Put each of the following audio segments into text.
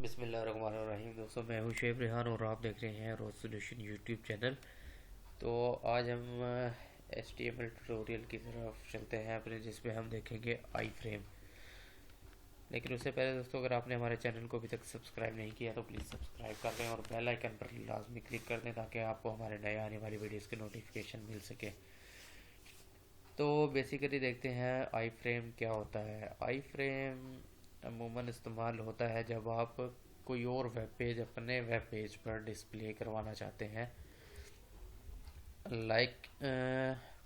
बिस्मिल्लाहिर्रहमानिर्रहीम। दोस्तों, मैं हूं शेब रेहान और आप देख रहे हैं रोज सोल्यूशन यूट्यूब चैनल। तो आज हम HTML ट्यूटोरियल की तरफ चलते हैं अपने, जिसमें हम देखेंगे आई फ्रेम। लेकिन उससे पहले दोस्तों, अगर आपने हमारे चैनल को अभी तक सब्सक्राइब नहीं किया तो प्लीज़ सब्सक्राइब कर दें और बेल आइकन पर लाजमी क्लिक कर दें ताकि आपको हमारे नए आने वाली वीडियोज़ के नोटिफिकेशन मिल सके। तो बेसिकली देखते हैं आई फ्रेम क्या होता है। आई फ्रेम अमूमन इस्तेमाल होता है जब आप कोई और वेब पेज अपने वेब पेज पर डिस्प्ले करवाना चाहते हैं। लाइक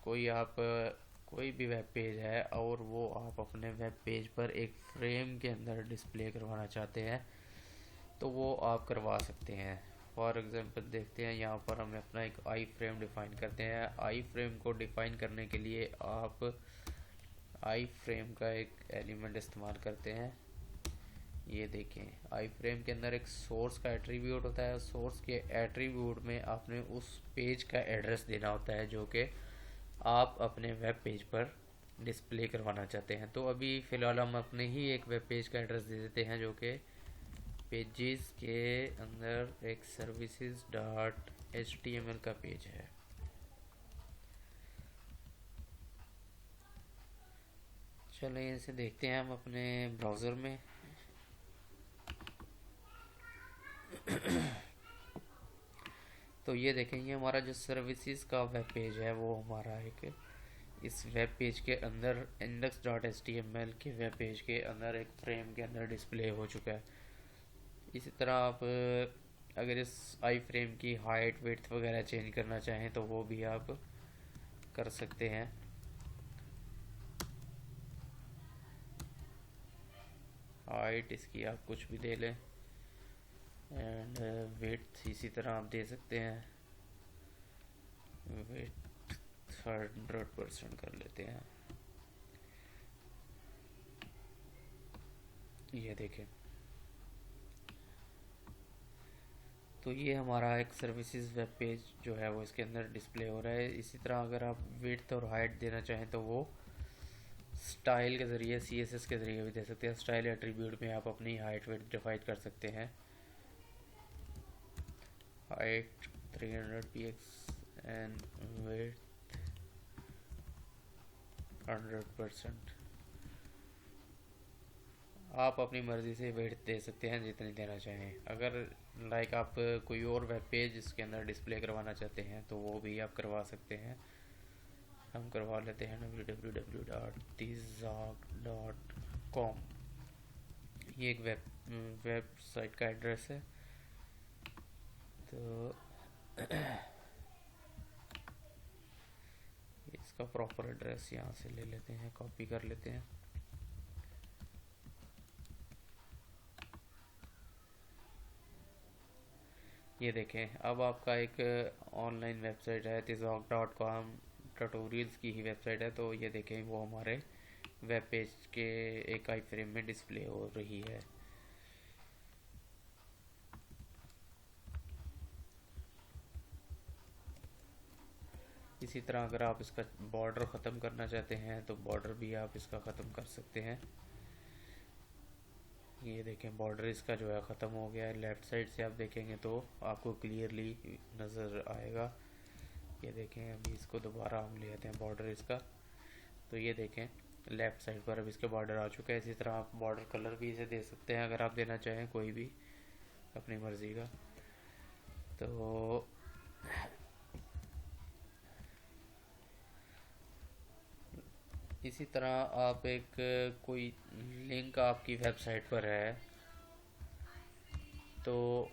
कोई भी वेब पेज है और वो आप अपने वेब पेज पर एक फ्रेम के अंदर डिस्प्ले करवाना चाहते हैं तो वो आप करवा सकते हैं। फॉर एग्जांपल देखते हैं, यहाँ पर हम अपना एक आई फ्रेम डिफ़ाइन करते हैं। आई फ्रेम को डिफ़ाइन करने के लिए आप आई फ्रेम का एक एलिमेंट इस्तेमाल करते हैं। ये देखें, आई फ्रेम के अंदर एक सोर्स का एट्रीब्यूट होता है। सोर्स के एट्रीब्यूट में आपने उस पेज का एड्रेस देना होता है जो कि आप अपने वेब पेज पर डिस्प्ले करवाना चाहते हैं। तो अभी फ़िलहाल हम अपने ही एक वेब पेज का एड्रेस दे देते हैं जो कि पेजेस के अंदर एक सर्विसेज डॉट HTML का पेज है। चलिए इसे देखते हैं हम अपने ब्राउज़र में। तो ये देखेंगे, हमारा जो सर्विसेज का वेब पेज है वो हमारा एक इस वेब पेज के अंदर index.html के वेब पेज के अंदर एक फ्रेम के अंदर डिस्प्ले हो चुका है। इसी तरह आप अगर इस आई फ्रेम की हाइट विड्थ वगैरह चेंज करना चाहें तो वो भी आप कर सकते हैं। हाइट इसकी आप कुछ भी दे लें एंड विड्थ इसी तरह आप दे सकते हैं। विड्थ 100% कर लेते हैं। ये देखें, तो ये हमारा एक सर्विसेज वेब पेज जो है वो इसके अंदर डिस्प्ले हो रहा है। इसी तरह अगर आप विड्थ और हाइट देना चाहें तो वो स्टाइल के ज़रिए CSS के ज़रिए भी दे सकते हैं। स्टाइल एट्रीब्यूट में आप अपनी हाइट विड्थ डिफाइन कर सकते हैं। Height 300 px and width 100%। आप अपनी मर्ज़ी से विड्थ दे सकते हैं जितनी देना चाहें। अगर लाइक आप कोई और वेब पेज इसके अंदर डिस्प्ले करवाना चाहते हैं तो वो भी आप करवा सकते हैं। हम करवा लेते हैं www.tizog.com। ये एक वेबसाइट का एड्रेस है। तो इसका प्रॉपर एड्रेस यहाँ से ले लेते हैं, कॉपी कर लेते हैं। ये देखें, अब आपका एक ऑनलाइन वेबसाइट है tizog.com, ट्यूटोरियल्स की ही वेबसाइट है। तो ये देखें, वो हमारे वेब पेज के एक आई फ्रेम में डिस्प्ले हो रही है। इसी तरह अगर आप इसका बॉर्डर ख़त्म करना चाहते हैं तो बॉर्डर भी आप इसका ख़त्म कर सकते हैं। ये देखें, बॉर्डर इसका जो है ख़त्म हो गया है। लेफ़्ट साइड से आप देखेंगे तो आपको क्लियरली नज़र आएगा। ये देखें, अभी इसको दोबारा हम ले आते हैं बॉर्डर इसका। तो ये देखें, लेफ़्ट साइड पर अब इसके बॉर्डर आ चुका है। इसी तरह आप बॉर्डर कलर भी इसे दे सकते हैं अगर आप देना चाहें, कोई भी अपनी मर्ज़ी का। तो इसी तरह आप एक कोई लिंक आपकी वेबसाइट पर है तो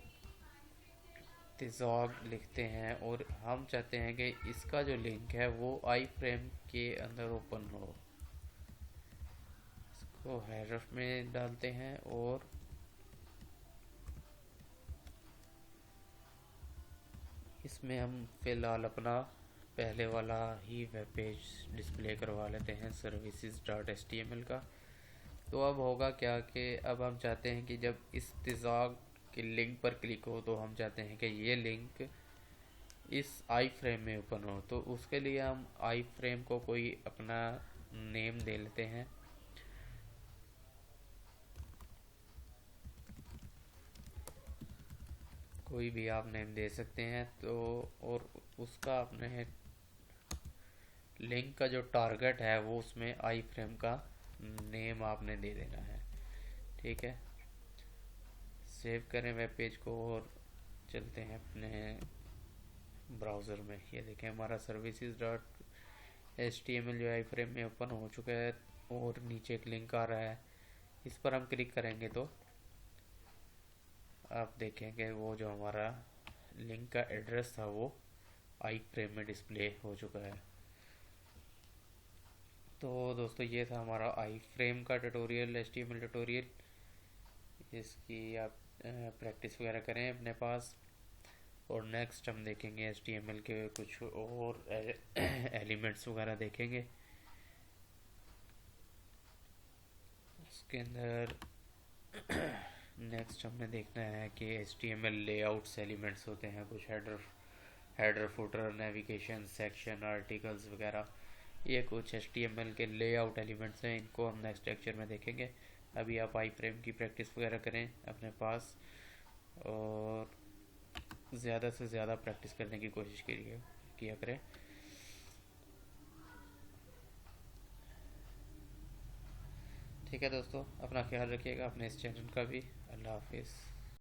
तिज़ॉग लिखते हैं और हम चाहते हैं कि इसका जो लिंक है वो आई फ्रेम के अंदर ओपन हो। इसको हेडर में डालते हैं और इसमें हम फ़िलहाल अपना पहले वाला ही वेब पेज डिस्प्ले करवा लेते हैं services.html का। तो अब होगा क्या कि अब हम चाहते हैं कि जब इस तिज़ाग के लिंक पर क्लिक हो तो हम चाहते हैं कि ये लिंक इस आई फ्रेम में ओपन हो। तो उसके लिए हम आई फ्रेम को कोई अपना नेम दे लेते हैं। कोई भी आप नेम दे सकते हैं। तो और उसका आपने लिंक का जो टारगेट है वो उसमें आई फ्रेम का नेम आपने दे देना है। ठीक है, सेव करें वेब पेज को और चलते हैं अपने ब्राउज़र में। ये देखें हमारा services dot H T M L जो आई फ्रेम में ओपन हो चुका है और नीचे एक लिंक आ रहा है। इस पर हम क्लिक करेंगे तो आप देखेंगे वो जो हमारा लिंक का एड्रेस था वो आई फ्रेम में डिस्प्ले हो चुका है। तो दोस्तों ये था हमारा आई फ्रेम का tutorial, H T M L tutorial. इसकी आप प्रैक्टिस वगैरह करें अपने पास। और नेक्स्ट हम देखेंगे एच टी एम एल के कुछ और एलिमेंट्स वगैरह देखेंगे। उसके अंदर नेक्स्ट हमने देखना है कि H T M L layouts elements होते हैं कुछ, header footer, navigation, section, articles वगैरह। ये कुछ एच टी एम एल के लेआउट एलिमेंट्स हैं, इनको हम नेक्स्ट लेक्चर में देखेंगे। अभी आप आई फ्रेम की प्रैक्टिस वगैरह करें अपने पास और ज़्यादा से ज़्यादा प्रैक्टिस करने की कोशिश किया करें। ठीक है दोस्तों, अपना ख्याल रखिएगा, अपने इस चैनल का भी। अल्लाह हाफिज़।